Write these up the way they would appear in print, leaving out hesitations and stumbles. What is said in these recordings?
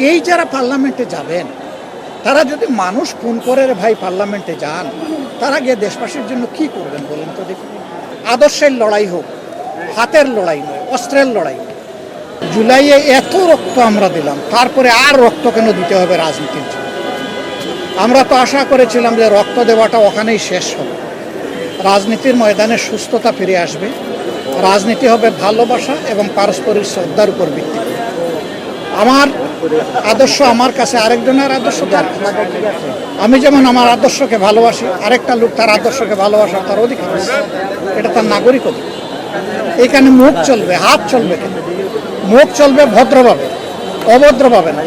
এই যারা পার্লামেন্টে যাবেন তারা যদি মানুষ খুন করে ভাই পার্লামেন্টে যান, তারা গিয়ে দেশবাসীর জন্য কি করবেন বলেন তো দেখুন। আদর্শের লড়াই হোক, হাতের লড়াই নয়, অস্ত্রের লড়াই। জুলাইয়ে এত রক্ত আমরা দিলাম, তারপরে আর রক্ত কেন দিতে হবে রাজনীতির জন্য? আমরা তো আশা করেছিলাম যে রক্ত দেওয়াটা ওখানেই শেষ হবে, রাজনীতির ময়দানে সুস্থতা ফিরে আসবে, রাজনীতি হবে ভালোবাসা এবং পারস্পরিক শ্রদ্ধার উপর ভিত্তি করে। আমার আদর্শ আমার কাছে, আরেকজনের আদর্শ তার। আমি যেমন আমার আদর্শকে ভালোবাসি, আরেকটা লোক তার আদর্শকে ভালোবাসার তার অধিকার, এটা তার নাগরিক অধিকার। এখানে মুখ চলবে, হাত চলবে, কেন মুখ চলবে ভদ্রভাবে, অভদ্রভাবে না।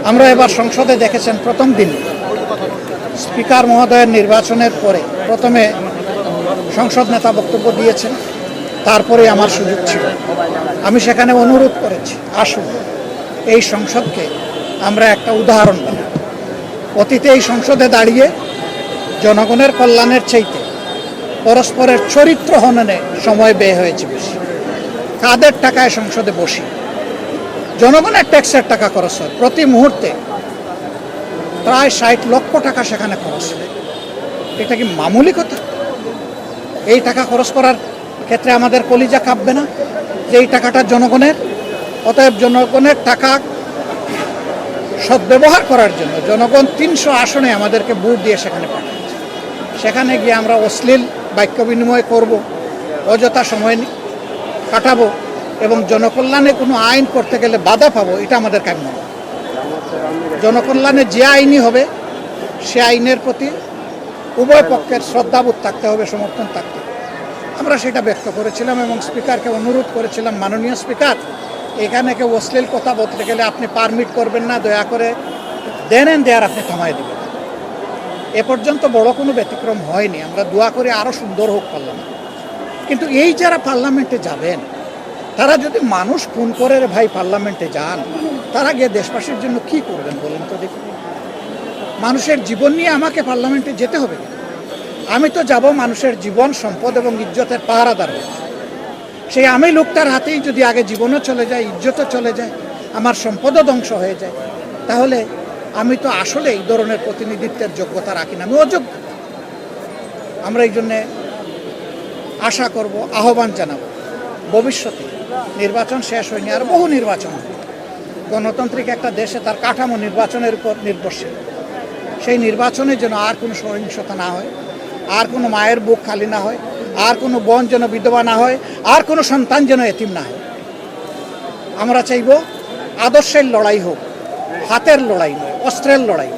আমরা এবার সংসদে দেখেছেন প্রথম দিন স্পিকার মহোদয়ের নির্বাচনের পরে প্রথমে সংসদ নেতা বক্তব্য দিয়েছেন, তারপরে আমার সুযোগ ছিল। আমি সেখানে অনুরোধ করেছি, আসুন এই সংসদকে আমরা একটা উদাহরণ বানাই। অতীতে এই সংসদে দাঁড়িয়ে জনগণের কল্যাণের চাইতে পরস্পরের চরিত্র হননে সময় ব্যয় হয়েছে বেশি। কাদের টাকায় সংসদে বসি? জনগণের ট্যাক্সের টাকা খরচ হয়, প্রতি মুহূর্তে প্রায় 60 লক্ষ টাকা সেখানে খরচ হয়। এটা কি মামুলি কথা? এই টাকা খরচ করার ক্ষেত্রে আমাদের কলিজা কাঁপবে না যে এই টাকাটা জনগণের? অতএব জনগণের টাকা সদ্ব্যবহার করার জন্য জনগণ 300 আসনে আমাদেরকে ভোট দিয়ে সেখানে পাঠাচ্ছে। সেখানে গিয়ে আমরা অশ্লীল বাক্য বিনিময় করব, অযথা সময় কাটাবো এবং জনকল্যাণে কোনো আইন করতে গেলে বাধা পাবো, এটা আমাদের কাম্য নয়। জনকল্যাণে যে আইনই হবে সে আইনের প্রতি উভয় পক্ষের শ্রদ্ধাবোধ থাকতে হবে, সমর্থন থাকতে হবে। আমরা সেটা ব্যক্ত করেছিলাম এবং স্পিকারকে অনুরোধ করেছিলাম, মাননীয় স্পিকার, এখানে কেউ অশ্লীল কথা বলতে গেলে আপনি পারমিট করবেন না, দয়া করে দেন এন্ড দেয়ার আপনি থামাই দেবেন। এ পর্যন্ত বড় কোনো ব্যতিক্রম হয়নি। আমরা দোয়া করে আরও সুন্দর হোক পার্লামেন্ট। কিন্তু এই যারা পার্লামেন্টে যাবেন তারা যদি মানুষ খুন করে ভাই পার্লামেন্টে যান, তারা গিয়ে দেশবাসীর জন্য কি করবেন বলেন তো দেখুন। মানুষের জীবন নিয়ে আমাকে পার্লামেন্টে যেতে হবে? আমি তো যাব মানুষের জীবন, সম্পদ এবং ইজ্জতের পাহারাদার হয়ে। সেই আমি লোকটার হাতেই যদি আগে জীবনও চলে যায়, ইজ্জতও চলে যায়, আমার সম্পদও ধ্বংস হয়ে যায়, তাহলে আমি তো আসলে এই ধরনের প্রতিনিধিত্বের যোগ্যতা রাখি না, আমি অযোগ্য। আমরা এই জন্যে আশা করব, আহ্বান জানাব, ভবিষ্যতে নির্বাচন শেষ হয়নি, আর বহু নির্বাচন হবে। গণতান্ত্রিক একটা দেশে তার কাঠামো নির্বাচনের উপর নির্ভরশীল। সেই নির্বাচনে যেন আর কোনো সহিংসতা না হয়, আর কোনো মায়ের বুক খালি না হয়, আর কোনো বোন যেন বিধবা না হয়, আর কোনো সন্তান যেন এতিম না হয়। আমরা চাইব আদর্শের লড়াই হোক, হাতের লড়াই নয়, অস্ত্রের লড়াই।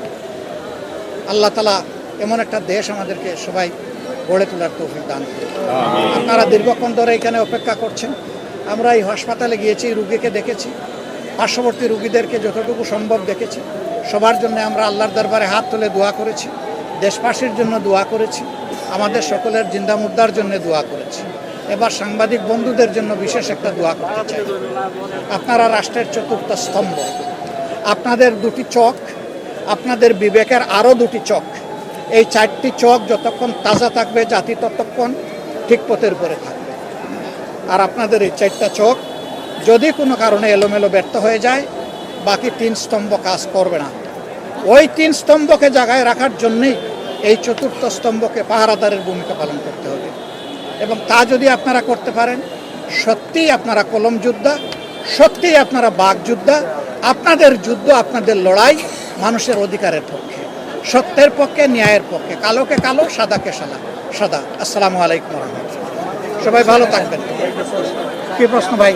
আল্লাহ তাআলা এমন একটা দেশ আমাদেরকে সবাই গড়ে তোলার তৌফিক দান করুন। আপনারা দীর্ঘক্ষণ ধরে এখানে অপেক্ষা করছেন। আমরা এই হাসপাতালে গিয়েছি, রুগীকে দেখেছি, পার্শ্ববর্তী রুগীদেরকে যতটুকু সম্ভব দেখেছি। সবার জন্য আমরা আল্লাহর দরবারে হাত তুলে দোয়া করেছি, দেশবাসীর জন্য দোয়া করেছি, আমাদের সকলের জিন্দা মুর্দার জন্য দোয়া করেছি। এবার সাংবাদিক বন্ধুদের জন্য বিশেষ একটা দোয়া করতে চাই। আপনারা রাষ্ট্রের চতুর্থ স্তম্ভ, আপনাদের দুটি চোখ, আপনাদের বিবেকের আরও দুটি চোখ, এই 4টি চোখ যতক্ষণ তাজা থাকবে জাতি ততক্ষণ ঠিক পথের উপরে থাকবে। আর আপনাদের এই 4টা চোখ যদি কোনো কারণে এলোমেলো ব্যর্থ হয়ে যায়, বাকি 3 স্তম্ভ কাজ করবে না। ওই 3 স্তম্ভকে জায়গায় রাখার জন্যেই এই চতুর্থ স্তম্ভকে পাহারাদারের ভূমিকা পালন করতে হবে। এবং তা যদি আপনারা করতে পারেন, সত্যিই আপনারা কলম যোদ্ধা, সত্যিই আপনারা বাঘ যোদ্ধা। আপনাদের যুদ্ধ, আপনাদের লড়াই মানুষের অধিকারের পক্ষে, সত্যের পক্ষে, ন্যায়ের পক্ষে, কালোকে কালো, সাদাকে সাদা। আসসালামু আলাইকুম ওয়া রাহমাতুল্লাহ। সবাই ভালো থাকবেন। কি প্রশ্ন ভাই?